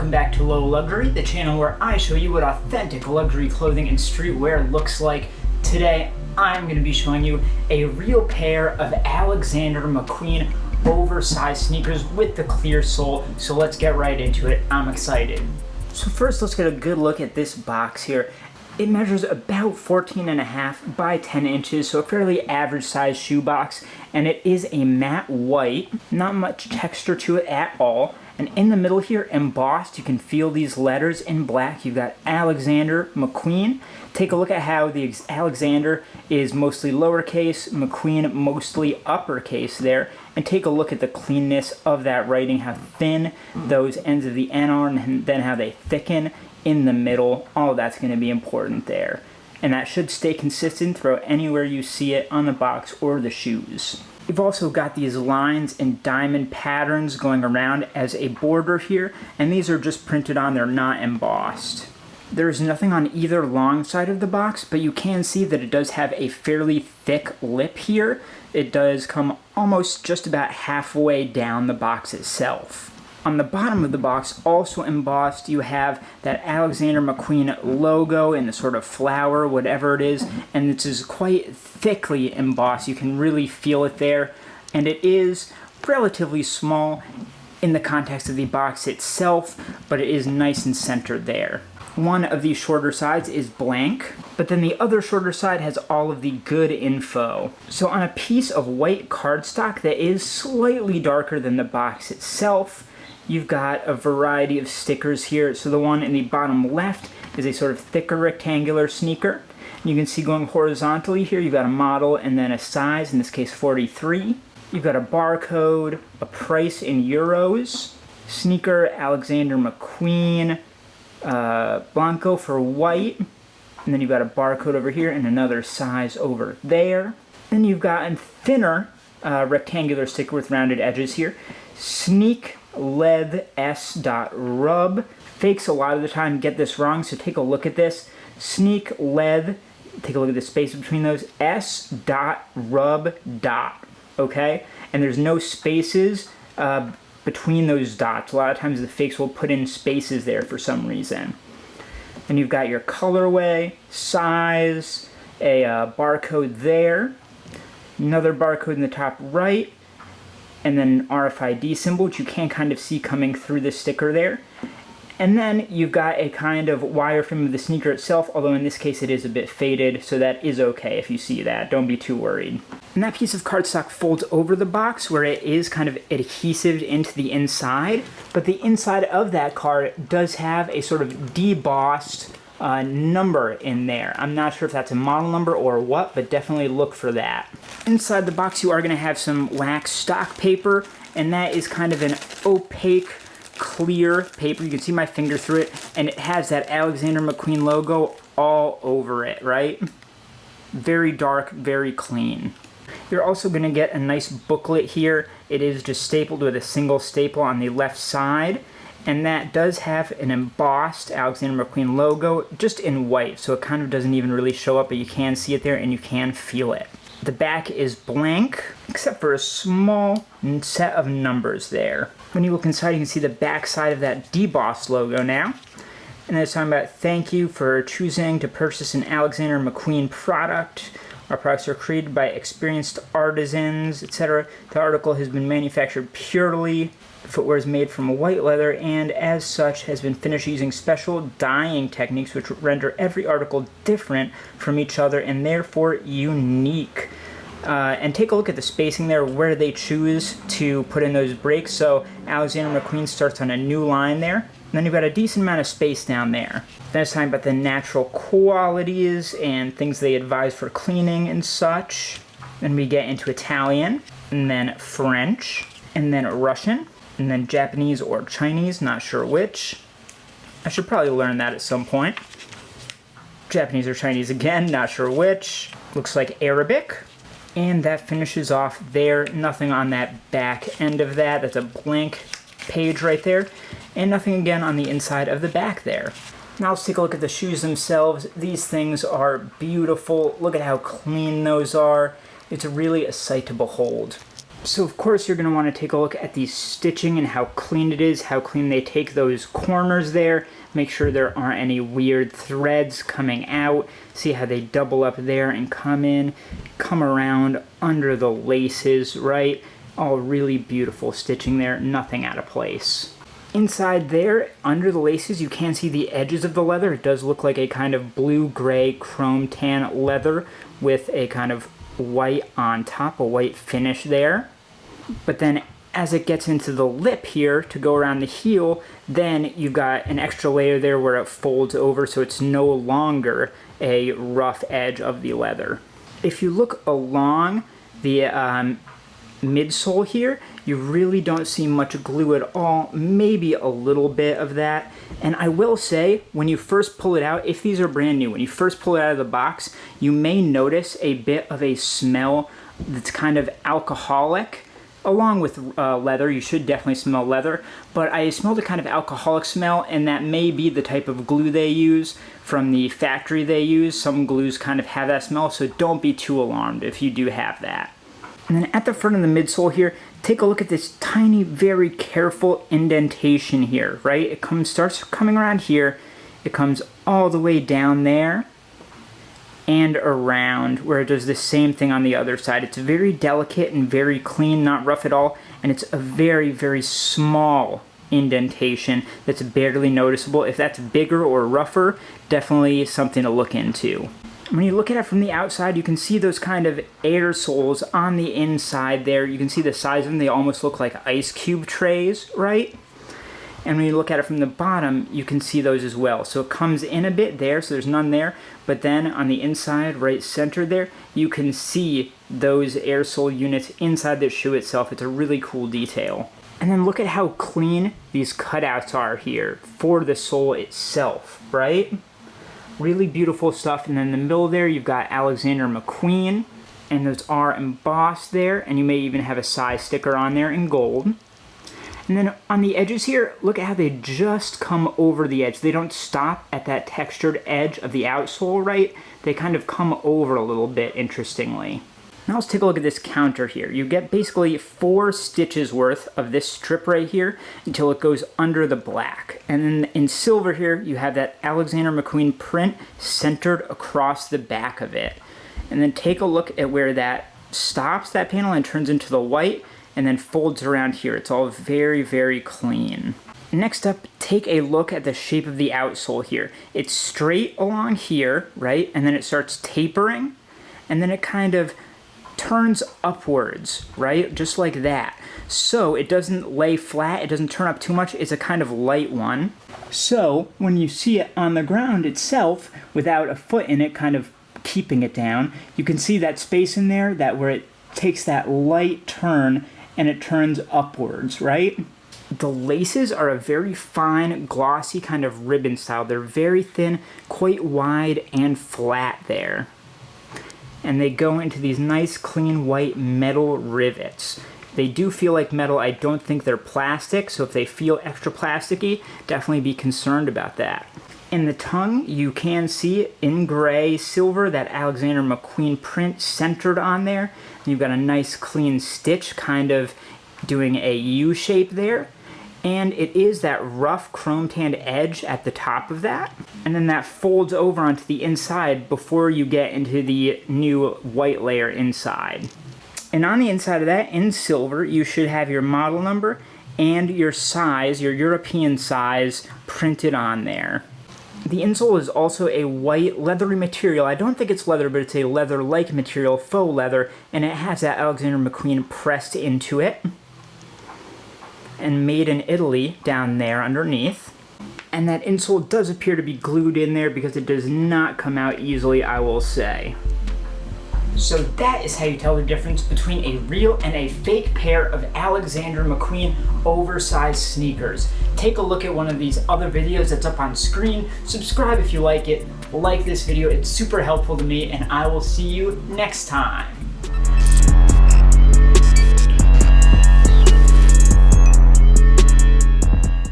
welcome back to Low Luxury, the channel where I show you what authentic luxury clothing and streetwear looks like. Today, I'm going to be showing you a real pair of Alexander McQueen oversized sneakers with the clear sole, so let's get right into it. I'm excited. So first, let's get a good look at this box here. It measures about 14.5 by 10 inches, so a fairly average size shoe box, and it is a matte white, not much texture to it at all. And in the middle here, embossed, you can feel these letters in black. You've got Alexander McQueen. Take a look at how the Alexander is mostly lowercase, McQueen mostly uppercase there, and take a look at the cleanness of that writing, how thin those ends of the N are, and then how they thicken in the middle. All of that's going to be important there. And that should stay consistent throughout anywhere you see it on the box or the shoes. You've also got these lines and diamond patterns going around as a border here, and these are just printed on, they're not embossed. There's nothing on either long side of the box, but you can see that it does have a fairly thick lip here. It does come almost just about halfway down the box itself. On the bottom of the box, also embossed, you have that Alexander McQueen logo in the sort of flower, whatever it is, and this is quite thickly embossed. You can really feel it there, and it is relatively small in the context of the box itself, but it is nice and centered there. One of these shorter sides is blank, but then the other shorter side has all of the good info. So on a piece of white cardstock that is slightly darker than the box itself, you've got a variety of stickers here. So the one in the bottom left is a sort of thicker rectangular sneaker. You can see going horizontally here, you've got a model and then a size, in this case 43. You've got a barcode, a price in euros, sneaker Alexander McQueen, Blanco for white, and then you've got a barcode over here and another size over there. Then you've got a thinner rectangular sticker with rounded edges here, Sneak Leather S.Rub. Fakes a lot of the time get this wrong, so take a look at this. Sneak Leather, take a look at the space between those, S.Rub. Okay? And there's no spaces between those dots. A lot of times the fakes will put in spaces there for some reason. And you've got your colorway, size, a barcode there, another barcode in the top right, and then an RFID symbol, which you can kind of see coming through the sticker there. And then you've got a kind of wireframe of the sneaker itself, although in this case it is a bit faded, so that is okay if you see that. Don't be too worried. And that piece of cardstock folds over the box where it is kind of adhesive into the inside, but the inside of that card does have a sort of debossed number in there. I'm not sure if that's a model number or what, but definitely look for that. Inside the box you are going to have some wax stock paper, and that is kind of an opaque clear paper. You can see my finger through it, and it has that Alexander McQueen logo all over it, right? Very dark, very clean. You're also going to get a nice booklet here. It is just stapled with a single staple on the left side, and that does have an embossed Alexander McQueen logo just in white, so it kind of doesn't even really show up, but you can see it there and you can feel it. The back is blank, except for a small set of numbers there. When you look inside, you can see the back side of that debossed logo now. And it's talking about, thank you for choosing to purchase an Alexander McQueen product. Our products are created by experienced artisans, etc. The article has been manufactured purely. Footwear is made from white leather and as such has been finished using special dyeing techniques which render every article different from each other and therefore unique. And take a look at the spacing there, where they choose to put in those breaks. So Alexander McQueen starts on a new line there, and then you've got a decent amount of space down there. Then it's talking about the natural qualities and things they advise for cleaning and such. Then we get into Italian, and then French, and then Russian, and then Japanese or Chinese, not sure which. I should probably learn that at some point. Japanese or Chinese again, not sure which. Looks like Arabic. And that finishes off there. Nothing on that back end of that. That's a blank page right there. And nothing again on the inside of the back there. Now let's take a look at the shoes themselves. These things are beautiful. Look at how clean those are. It's really a sight to behold. So of course you're going to want to take a look at the stitching and how clean it is, how clean they take those corners there. Make sure there aren't any weird threads coming out. See how they double up there and come in, come around under the laces, right? All really beautiful stitching there, nothing out of place. Inside there, under the laces, you can see the edges of the leather. It does look like a kind of blue-gray chrome tan leather with a kind of white on top, a white finish there. But then as it gets into the lip here to go around the heel, then you've got an extra layer there where it folds over, so it's no longer a rough edge of the leather. If you look along the midsole here, you really don't see much glue at all, maybe a little bit of that. And I will say, when you first pull it out, if these are brand new, when you first pull it out of the box, you may notice a bit of a smell that's kind of alcoholic. Along with leather, you should definitely smell leather, but I smelled a kind of alcoholic smell, and that may be the type of glue they use from the factory they use. Some glues kind of have that smell, so don't be too alarmed if you do have that. And then at the front of the midsole here, take a look at this tiny, very careful indentation here, right? It starts coming around here, it comes all the way down there, and around, where it does the same thing on the other side. It's very delicate and very clean, not rough at all, and it's a very, very small indentation that's barely noticeable. If that's bigger or rougher, definitely something to look into. When you look at it from the outside, you can see those kind of air soles on the inside there. You can see the size of them. They almost look like ice cube trays, right? And when you look at it from the bottom, you can see those as well. So it comes in a bit there, so there's none there. But then on the inside, right center there, you can see those air sole units inside the shoe itself. It's a really cool detail. And then look at how clean these cutouts are here for the sole itself, right? Really beautiful stuff. And then in the middle there, you've got Alexander McQueen, and those are embossed there, and you may even have a size sticker on there in gold. And then on the edges here, look at how they just come over the edge. They don't stop at that textured edge of the outsole, right? They kind of come over a little bit, interestingly. Now let's take a look at this counter here. You get basically 4 stitches worth of this strip right here until it goes under the black. And then in silver here, you have that Alexander McQueen print centered across the back of it. And then take a look at where that stops, that panel, and turns into the white, and then folds around here. It's all very, very clean. Next up, take a look at the shape of the outsole here. It's straight along here, right? And then it starts tapering, and then it kind of turns upwards, right? Just like that. So it doesn't lay flat, it doesn't turn up too much, it's a kind of light one. So when you see it on the ground itself, without a foot in it kind of keeping it down, you can see that space in there, that where it takes that light turn and it turns upwards, right? The laces are a very fine, glossy kind of ribbon style. They're very thin, quite wide and flat there. And they go into these nice, clean, white metal rivets. They do feel like metal. I don't think they're plastic, so if they feel extra plasticky, definitely be concerned about that. In the tongue, you can see in gray, silver, that Alexander McQueen print centered on there. And you've got a nice clean stitch kind of doing a U shape there. And it is that rough chrome tanned edge at the top of that. And then that folds over onto the inside before you get into the new white layer inside. And on the inside of that, in silver, you should have your model number and your size, your European size, printed on there. The insole is also a white leathery material. I don't think it's leather, but it's a leather-like material, faux leather, and it has that Alexander McQueen pressed into it. And made in Italy down there underneath. And that insole does appear to be glued in there because it does not come out easily, I will say. So that is how you tell the difference between a real and a fake pair of Alexander McQueen oversized sneakers. Take a look at one of these other videos that's up on screen. Subscribe if you like it. Like this video, it's super helpful to me, and I will see you next time.